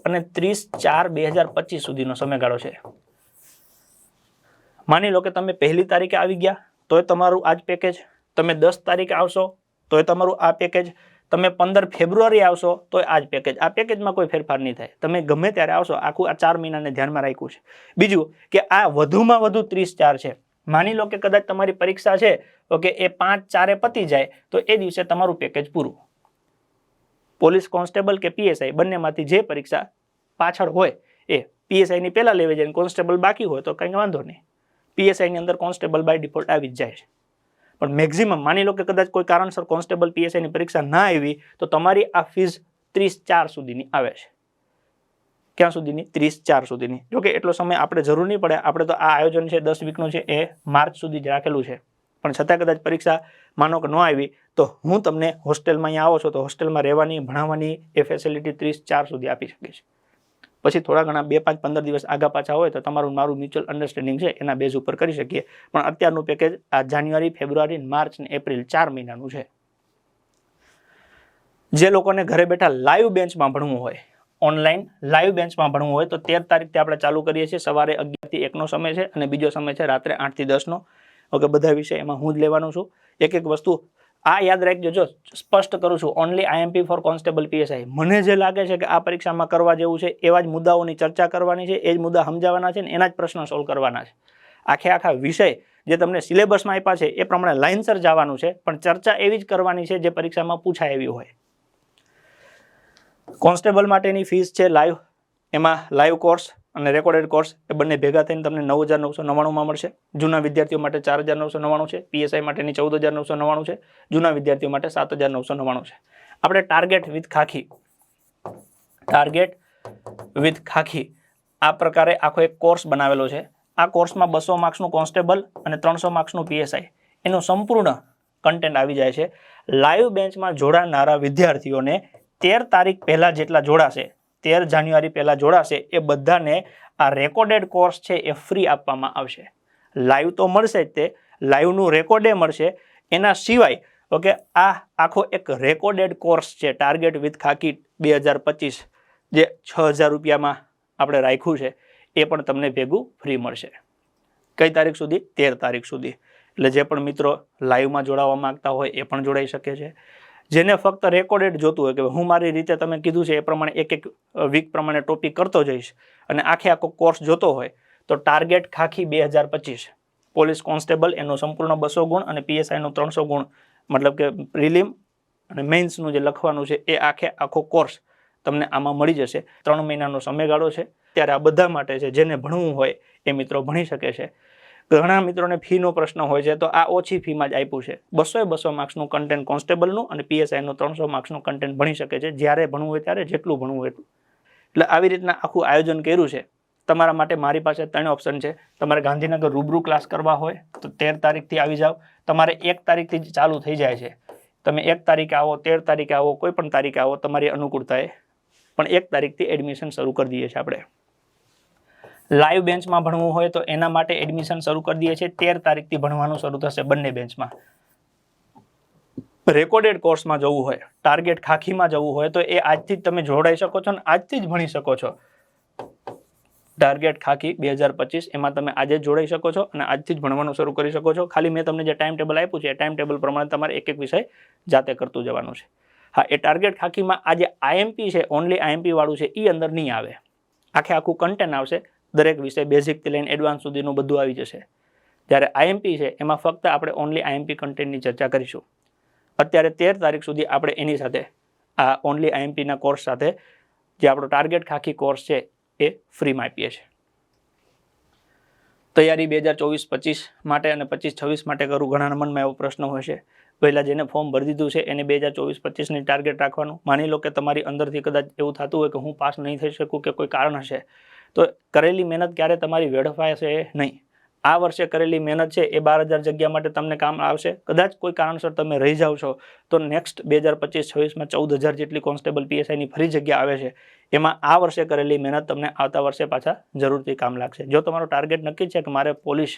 અને 30/4/2025 સુધીનો સમયગાળો છે. માની લો કે તમે 1લી તારીખે આવી ગયા તોય તમારું આ જ પેકેજ, તમે 10 તારીખે આવશો તોય તમારું આ પેકેજ, તમે 15 ફેબ્રુઆરી આવશો તોય આ જ પેકેજ. આ પેકેજમાં કોઈ ફેરફાર નહીં થાય. તમે ગમે ત્યારે આવશો, આખું આ 4 મહિનાને ધ્યાનમાં રાખ્યું છે. બીજું કે આ વધુમાં વધુ 30/4 છે. માની લો કે કદાચ તમારી પરીક્ષા છે ઓકે, એ 5/4 પતી જાય તો એ દિવસે તમારું પેકેજ પૂરું. પોલીસ કોન્સ્ટેબલ કે પીએસઆઈ બંનેમાંથી જે પરીક્ષા પાછળ હોય એ પીએસઆઈની પહેલા લેવી જાય, કોન્સ્ટેબલ બાકી હોય તો કંઈ વાંધો નહીં, પીએસઆઈની અંદર કોન્સ્ટેબલ બાય ડિફોલ્ટ આવી જ જાય છે. પણ મેક્ઝિમમ માની લો કે કદાચ કોઈ કારણસર કોન્સ્ટેબલ પીએસઆઈની પરીક્ષા ના આવી તો તમારી આ ફીસ 30/4 સુધીની આવે છે. ક્યાં સુધીની? 30/4 સુધીની. જોકે એટલો સમય આપણે જરૂર નહીં પડે, આપણે તો આ આયોજન છે 10 વીકનું છે એ માર્ચ સુધી જ રાખેલું છે. પણ છતાં કદાચ પરીક્ષા માનો કે ન આવી તો હું તમને હોસ્ટેલમાં અહીંયા આવો છો તો હોસ્ટેલમાં રહેવાની, ભણાવવાની એ ફેસિલિટી 30/4 સુધી આપી શકીશ. પછી થોડા ઘણા 2, 5, 15 દિવસ આગા પાછા હોય તો તમારું મારું મ્યુચ્યુઅલ અન્ડરસ્ટેન્ડિંગ છે એના બેઝ ઉપર કરી શકીએ. પણ અત્યારનું પેકેજ આ જાન્યુઆરી, ફેબ્રુઆરી, માર્ચ અને એપ્રિલ 4 મહિનાનું છે. જે લોકોને ઘરે બેઠા લાઈવ બેન્ચમાં ભણવું હોય, ઓનલાઈન લાઈવ બેન્ચમાં ભણવું હોય તો 13 તારીખથી આપણે ચાલુ કરીએ છીએ. સવારે 11 થી 1નો સમય છે અને બીજો સમય છે રાત્રે 8 થી 10નો. ઓકે, બધા વિષય એમાં હું જ લેવાનું છું. એક વસ્તુ આ યાદ રાખજો, જો સ્પષ્ટ કરું છું, only IMP for constable PSI. મને જે લાગે છે કે આ પરીક્ષામાં કરવા જેવું છે એવા જ મુદ્દાઓની ચર્ચા કરવાની છે, એ જ મુદ્દા સમજાવવાના છે ને એના જ પ્રશ્ન સોલ્વ કરવાના છે. આખા વિષય જે તમને સિલેબસમાં આપ્યા છે એ પ્રમાણે લાઇનસર જવાનું છે, પણ ચર્ચા એવી જ કરવાની છે જે પરીક્ષામાં પૂછાય એવી હોય. કોન્સ્ટેબલ માટેની ફીસ છે લાઈવ, એમાં લાઈવ કોર્સ અને રેકોર્ડેડ કોર્સ એ બંને ભેગા થઈને તમને 9,999 મળશે. જૂના વિદ્યાર્થીઓ માટે 4,999 છે, પીએસઆઈ માટેની 14,999 છે, જૂના વિદ્યાર્થીઓ માટે 7,999 છે. આપણે ટાર્ગેટ વિથ ખાખી આ પ્રકારે આખો એક કોર્સ બનાવેલો છે. આ કોર્સમાં 200 માર્ક્સનું કોન્સ્ટેબલ અને 300 માર્ક્સનું પીએસઆઈ એનું સંપૂર્ણ કન્ટેન્ટ આવી જાય છે. લાઈવ બેન્ચમાં જોડાનારા વિદ્યાર્થીઓને 13 તારીખ પહેલા જેટલા જોડાશે, 13 જાન્યુઆરી પહેલા જોડાશે, એ બધાને આ રેકોર્ડેડ કોર્સ છે એ ફ્રી આપવામાં આવશે. લાઈવ તો મળશે જ, તે લાઈવનું રેકોર્ડે મળશે. એના સિવાય ઓકે, આ આખો એક રેકોર્ડેડ કોર્સ છે ટાર્ગેટ વિથ ખાકી 2025 જે 6,000 રૂપિયામાં આપણે રાખ્યું છે એ પણ તમને ભેગું ફ્રી મળશે. કઈ તારીખ સુધી? 13 તારીખ સુધી. એટલે જે પણ મિત્રો લાઈવમાં જોડાવા માંગતા હોય એ પણ જોડાઈ શકે છે. જેને ફક્ત રેકોર્ડેડ જોતું હોય કે હું મારી રીતે તમે કીધું છે એ પ્રમાણે એક વીક પ્રમાણે ટોપિક કરતો જઈશ અને આખો કોર્સ જોતો હોય તો ટાર્ગેટ ખાખી 2025 પોલીસ કોન્સ્ટેબલ એનો સંપૂર્ણ 200 ગુણ અને પીએસઆઈનો 300 ગુણ, મતલબ કે પ્રિલિમ અને મેઇન્સનું જે લખવાનું છે એ આખો કોર્સ તમને આમાં મળી જશે. 3 મહિનાનો સમયગાળો છે. ત્યારે આ બધા માટે છે, જેને ભણવું હોય એ મિત્રો ભણી શકે છે. ઘણા મિત્રોને ફીનો પ્રશ્ન હોય છે તો આ ઓછી ફીમાં જ આપ્યું છે. 200 માર્ક્સનું કન્ટેન્ટ કોન્સ્ટેબલનું અને પીએસઆઈનું 300 માર્ક્સનું કન્ટેન્ટ ભણી શકે છે. જ્યારે ભણવું હોય ત્યારે જેટલું ભણવું હોય એટલું. એટલે આવી રીતના આખું આયોજન કર્યું છે. તમારા માટે મારી પાસે 3 ઓપ્શન છે. તમારે ગાંધીનગર રૂબરૂ ક્લાસ કરવા હોય તો 13 તારીખથી આવી જાઓ. તમારે 1 તારીખથી જ ચાલુ થઈ જાય છે. તમે 1 તારીખે આવો, 13 તારીખે આવો, કોઈ પણ તારીખે આવો, તમારી અનુકૂળતાએ. પણ 1 તારીખથી એડમિશન શરૂ કરી દઈએ છીએ આપણે. લાઈવ બેન્ચમાં ભણવું હોય તો એના માટે એડમિશન શરૂ કરી દઈએ છીએ. 13 તારીખથી ભણવાનું શરૂ થશે બંને બેન્ચમાં. રેકોર્ડેડ કોર્સમાં જવું હોય, ટાર્ગેટ ખાખીમાં જવું હોય તો એ આજથી જ તમે જોડાઈ શકો છો અને આજથી જ ભણી શકો છો. ટાર્ગેટ ખાખી 2025 એમાં તમે આજે જ જોડાઈ શકો છો અને આજથી જ ભણવાનું શરૂ કરી શકો છો. ખાલી મેં તમને જે ટાઈમ ટેબલ આપ્યું છે એ ટાઈમ ટેબલ પ્રમાણે તમારે એક વિષય જાતે કરતું જવાનું છે. હા, એ ટાર્ગેટ ખાખીમાં આ જે આઈએમપી છે, ઓનલી આઈએમપી વાળું છે, એ અંદર નહીં આવે. આખું કન્ટેન્ટ આવશે. દરેક વિષય બેઝિકથી લઈને એડવાન્સ સુધીનું બધું આવી જશે. જ્યારે આઈએમપી છે એમાં ફક્ત આપણે ઓનલી આઈએમપી કન્ટેન્ટની ચર્ચા કરીશું. અત્યારે 13 તારીખ સુધી આપણે એની સાથે આ ઓનલી આઈએમપીના કોર્સ સાથે જે આપણો ટાર્ગેટ ખાખી કોર્સ છે એ ફ્રીમાં આપીએ છીએ. તૈયારી 2024-25 માટે અને 25-26 માટે કરું, ઘણાના મનમાં એવો પ્રશ્ન હોય છે. પહેલાં જેને ફોર્મ ભરી દીધું છે એને 2024-25ની ટાર્ગેટ રાખવાનું. માની લો કે તમારી અંદરથી કદાચ એવું થતું હોય કે હું પાસ નહીં થઈ શકું કે કોઈ કારણ હશે, તો કરેલી મહેનત ક્યારે તમારી વેડફાશે નહીં. આ વર્ષે કરેલી મહેનત છે એ 12,000 જગ્યા માટે તમને કામ આવશે. કદાચ કોઈ કારણસર તમે રહી જાઓ છો તો નેક્સ્ટ 2025-26માં 14,000 જેટલી કોન્સ્ટેબલ PSIની ફરી જગ્યા આવે છે. એમાં આ વર્ષે કરેલી મહેનત તમને આવતા વર્ષે પાછા જરૂરથી કામ લાગશે. જો તમારો ટાર્ગેટ નક્કી છે કે મારે પોલીસ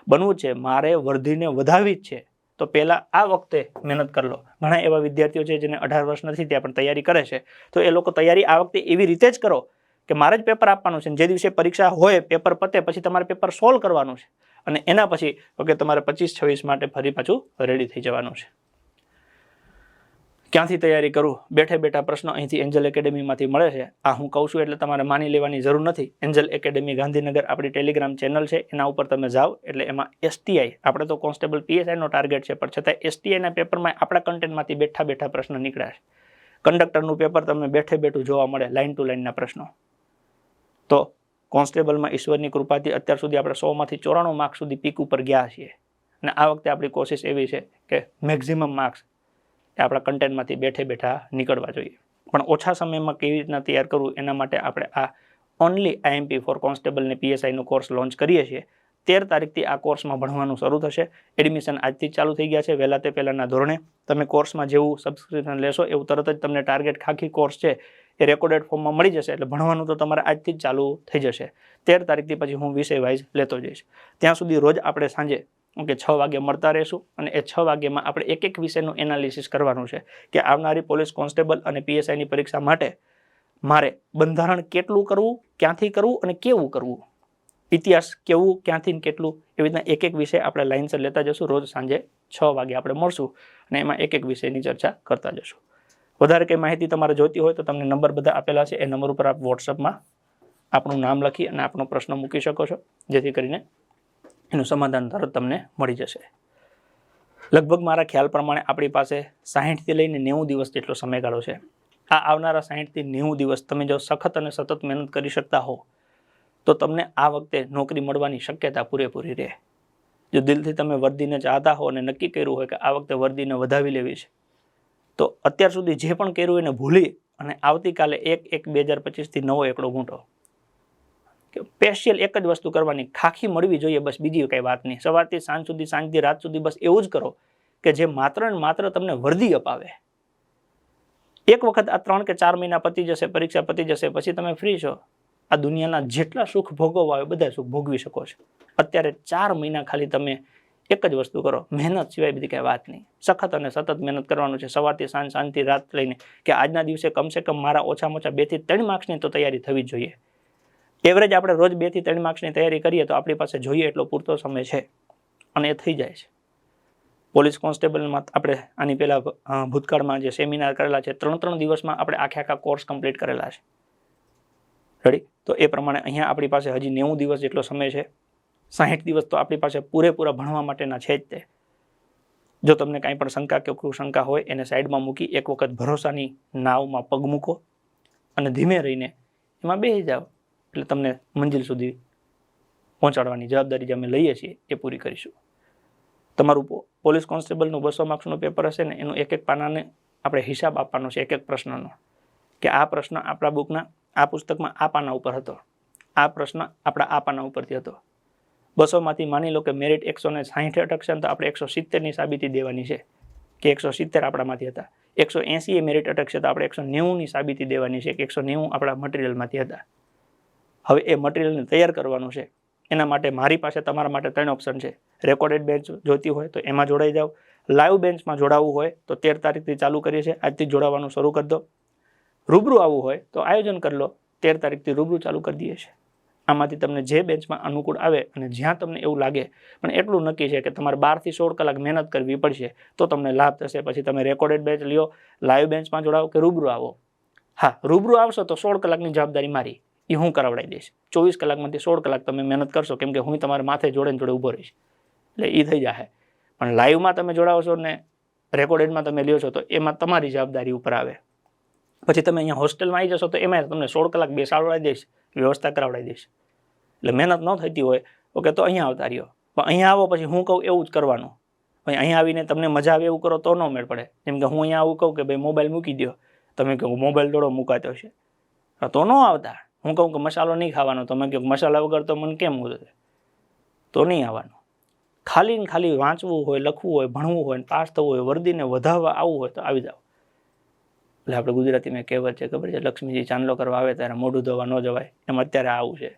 બનવું છે, મારે વર્ધીને વધારવી જ છે, તો પહેલાં આ વખતે મહેનત કરી લો. ઘણા એવા વિદ્યાર્થીઓ છે જેને 18 વર્ષ નથી ત્યાં પણ તૈયારી કરે છે, તો એ લોકો તૈયારી આ વખતે એવી રીતે જ કરો કે મારે જ પેપર આપવાનું છે. જે દિવસે પરીક્ષા હોય, પેપર પતે પછી તમારે પેપર સોલ્વ કરવાનું છે અને એના પછી ઓકે તમારે 25-26 માટે ફરી પાછું રેડી થઈ જવાનું છે. ક્યાંથી તૈયારી કરું? બેઠે બેઠા પ્રશ્ન અહીંથી એન્જલ એકેડેમીમાંથી મળે છે. આ હું કહું છું એટલે તમારે માની લેવાની જરૂર નથી. એન્જલ એકેડેમી ગાંધીનગર આપણી ટેલિગ્રામ ચેનલ છે, એના ઉપર તમે જાઓ એટલે એમાં STI, આપણે તો કોન્સ્ટેબલ PSIનો ટાર્ગેટ છે, પણ છતાં STIના પેપરમાં આપણા કન્ટેન્ટમાંથી બેઠા બેઠા પ્રશ્ન નીકળ્યા છે. કંડક્ટરનું પેપર તમને બેઠે બેઠું જોવા મળે, લાઇન ટુ લાઇનના પ્રશ્નો. તો કોન્સ્ટેબલમાં ઈશ્વરની કૃપાથી અત્યાર સુધી આપણે 100માંથી 94 માર્ક્સ સુધી પીક ઉપર ગયા છીએ અને આ વખતે આપણી કોશિશ એવી છે કે મેક્ઝિમમ માર્ક્સ એ આપણા કન્ટેન્ટમાંથી બેઠે બેઠા નીકળવા જોઈએ. પણ ઓછા સમયમાં કેવી રીતના તૈયાર કરવું એના માટે આપણે આ ઓનલી IMP ફોર કોન્સ્ટેબલ ને PSIનો કોર્સ લોન્ચ કરીએ છીએ. 13 તારીખથી આ કોર્સમાં ભણવાનું શરૂ થશે. એડમિશન આજથી જ ચાલુ થઈ ગયા છે વહેલા તે પહેલાંના ધોરણે. તમે કોર્સમાં જેવું સબસ્ક્રિપ્શન લેશો એવું તરત જ તમને ટાર્ગેટ ખાખી કોર્સ છે એ રેકોર્ડેડ ફોર્મમાં મળી જશે. એટલે ભણવાનું તો તમારે આજથી જ ચાલુ થઈ જશે. 13 તારીખથી પછી હું વિષય વાઇઝ લેતો જઈશ. ત્યાં સુધી રોજ આપણે સાંજે 6 વાગે મળતા રહીશું અને એ 6 વાગ્યામાં આપણે એક એક વિષયનું એનાલિસિસ કરવાનું છે કે આવનારી પોલીસ કોન્સ્ટેબલ અને PSIની પરીક્ષા માટે મારે બંધારણ કેટલું કરવું, ક્યાંથી કરવું અને કેવું કરવું, ઇતિહાસ કેવું, ક્યાંથી કેટલું, એવી રીતના એક એક વિષય આપણે લાઇનસર લેતા જશું. રોજ સાંજે 6 વાગે આપણે મળશું અને એમાં એક એક વિષયની ચર્ચા કરતા જશું. વધારે કંઈ માહિતી તમારે જોઈતી હોય તો તમને નંબર બધા આપેલા છે, એ નંબર ઉપર આપ વોટ્સઅપમાં આપણું નામ લખી અને આપણો પ્રશ્ન મૂકી શકો છો, જેથી કરીને એનું સમાધાન તરત તમને મળી જશે. લગભગ મારા ખ્યાલ પ્રમાણે આપણી પાસે 60થી લઈને 90 દિવસ જેટલો સમયગાળો છે. આ આવનારા 60થી 90 દિવસ તમે જો સખત અને સતત મહેનત કરી શકતા હો તો તમને આ વખતે નોકરી મળવાની શક્યતા પૂરેપૂરી રહે. જો દિલથી તમે વર્દીને ચાહતા હો અને નક્કી કર્યું હોય કે આ વખતે વર્દીને વધાવી લેવી છે, તો અત્યાર સુધી જે પણ કર્યું એને ભૂલી અને આવતીકાલે 1/1/2025થી નવો એકડો મૂંટો. સ્પેશિયલ એક જ વસ્તુ કરવાની, ખાખી મળવી જોઈએ, બસ બીજી કઈ વાત નહીં. સવારથી સાંજ સુધી, સાંજથી રાત સુધી બસ એવું જ કરો કે જે માત્ર ને માત્ર તમને વર્દી અપાવે. એક વખત આ 3 કે 4 મહિના પતી જશે, પરીક્ષા પતી જશે, પછી તમે ફ્રી છો. આ દુનિયાના જેટલા સુખ ભોગવવા હોય બધા સુખ ભોગવી શકો છો. અત્યારે 4 મહિના ખાલી તમે એક જ વસ્તુ કરો, મહેનત સિવાય બધી કઈ વાત નહીં. સખત અને સતત મહેનત કરવાનું છે, સવારથી સાંજ, સાંજથી રાત લઈને, કે આજના દિવસે કમસે કમ મારા ઓછામાં ઓછા 2 થી 3 માર્ક્સની તો તૈયારી થવી જ જોઈએ. એવરેજ આપણે રોજ 2 થી 3 માર્ક્સની તૈયારી કરીએ તો આપણી પાસે જોઈએ એટલો પૂરતો સમય છે અને એ થઈ જાય છે. પોલીસ કોન્સ્ટેબલમાં આપણે આની પહેલા ભૂતકાળમાં જે સેમિનાર કરેલા છે, 3 દિવસમાં આપણે આખા કોર્સ કમ્પ્લીટ કરેલા છે. રેડી? તો એ પ્રમાણે અહીંયા આપણી પાસે હજી 90 દિવસ જેટલો સમય છે. 60 દિવસ તો આપણી પાસે પૂરેપૂરા ભણવા માટેના છે જ તે. જો તમને કાંઈ પણ શંકા કે કુશંકા હોય એને સાઈડમાં મૂકી એક વખત ભરોસાની નાવમાં પગ મૂકો અને ધીમે રહીને એમાં બેસી જાઓ, એટલે તમને મંજિલ સુધી પહોંચાડવાની જવાબદારી જે અમે લઈએ છીએ એ પૂરી કરીશું. તમારું પોલીસ કોન્સ્ટેબલનું 200 માર્ક્સનું પેપર હશે ને, એનું એક એક પાનાને આપણે હિસાબ આપવાનો છે, એક એક પ્રશ્નનો, કે આ પ્રશ્ન આપણા બુકના આ પુસ્તકમાં આ પાના ઉપર હતો, આ પ્રશ્ન આપણા આ પાના ઉપરથી હતો. 200માંથી માની લો કે મેરિટ 160 અટકશે તો આપણે 170ની સાબિતી દેવાની છે કે 170 આપણામાંથી હતા. 180 એ મેરિટ અટકશે તો આપણે 190ની સાબિતી દેવાની છે કે 190 આપણા મટીરિયલમાંથી હતા. હવે એ મટીરિયલને તૈયાર કરવાનું છે. એના માટે મારી પાસે તમારા માટે 3 ઓપ્શન છે. રેકોર્ડેડ બેન્ચ જોઈતી હોય તો એમાં જોડાઈ જાઓ. લાઈવ બેન્ચમાં જોડાવવું હોય તો 13 તારીખથી ચાલુ કરીએ છીએ, આજથી જોડાવાનું શરૂ કરી દો. રૂબરૂ આવવું હોય તો આયોજન કરી લો, 13 તારીખથી રૂબરૂ ચાલુ કરી દઈએ છીએ. આમાંથી તમને જે બેન્ચમાં અનુકૂળ આવે અને જ્યાં તમને એવું લાગે, પણ એટલું નક્કી છે કે તમારે 12 થી 16 કલાક મહેનત કરવી પડશે તો તમને લાભ થશે. પછી તમે રેકોર્ડેડ બેન્ચ લ્યો, લાઈવ બેન્ચમાં જોડાવો કે રૂબરૂ આવો. હા, રૂબરૂ આવશો તો 16 કલાકની જવાબદારી મારી, એ હું કરાવડાવી દઈશ. 24 કલાકમાંથી 16 કલાક તમે મહેનત કરશો, કેમ કે હું તમારા માથે જોડે ઊભો રહીશ, એટલે એ થઈ જશે. પણ લાઈવમાં તમે જોડાવશો ને રેકોર્ડેડમાં તમે લ્યો છો તો એમાં તમારી જવાબદારી ઉપર આવે. પછી તમે અહીંયા હોસ્ટેલમાં આવી જશો તો એમાં તમને 16 કલાક બેસાડવાડી દઈશ, વ્યવસ્થા કરાવડાવી દઈશ. એટલે મહેનત ન થતી હોય ઓકે તો અહીંયા આવતા રહ્યો, પણ અહીંયા આવો પછી હું કહું એવું જ કરવાનું. ભાઈ અહીંયા આવીને તમને મજા આવે એવું કરો તો ન મેળ પડે. જેમ કે હું અહીંયા આવું કહું કે ભાઈ મોબાઈલ મૂકી દો, તમે કહો મોબાઈલ થોડો મુકાતો છે, તો ન આવતા. હું કહું કે મસાલો નહીં ખાવાનો, તમે કહો મસાલા વગર તો મને કેમ ઉતરે, તો નહીં આવવાનું. ખાલી ને ખાલી વાંચવું હોય, લખવું હોય, ભણવું હોય, પાસ થવું હોય, વર્દીને વધાવવા આવવું હોય તો આવી જાઓ. એટલે આપણે ગુજરાતીમાં કહેવત છે ખબર છે, લક્ષ્મીજી ચાંદલો કરવા આવે ત્યારે મોઢું ધોવા ન જવાય, એમ અત્યારે આવું છે.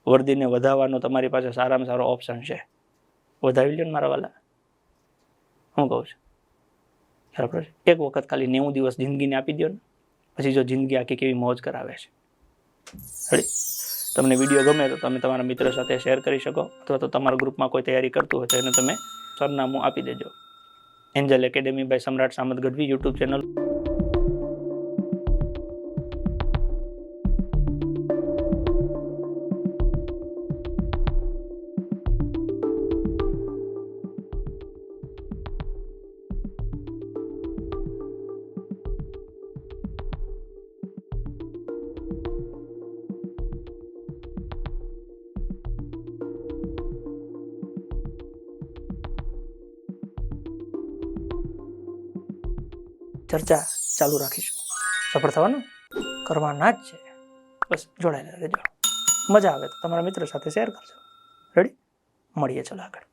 વર્દીને વધાવવાનો તમારી પાસે સારામાં સારો ઓપ્શન છે, વધાવી લ્યો ને મારા વાલા. હું કહું છું બરાબર છે. એક વખત ખાલી 90 દિવસ જિંદગીને આપી દો ને, પછી જો જિંદગી આખી કેવી મોજ કરાવે છે. તમને વિડીયો ગમે તો તમે તમારા મિત્ર સાથે શેર કરી શકો, અથવા તો તમારા ગ્રુપમાં કોઈ તૈયારી કરતું હોય તો એને તમે સરનામું આપી દેજો. એન્જલ એકેડેમી બાય સમ્રાટ સામંત ગઢવી યુટ્યુબ ચેનલ. ચર્ચા ચાલુ રાખીશું. સફળ થવાનું કરવાના જ છે. બસ જોડાયેલા રહેજો. મજા આવે તો તમારા મિત્રો સાથે શેર કરજો. રેડી? મળીએ ચલો આગળ.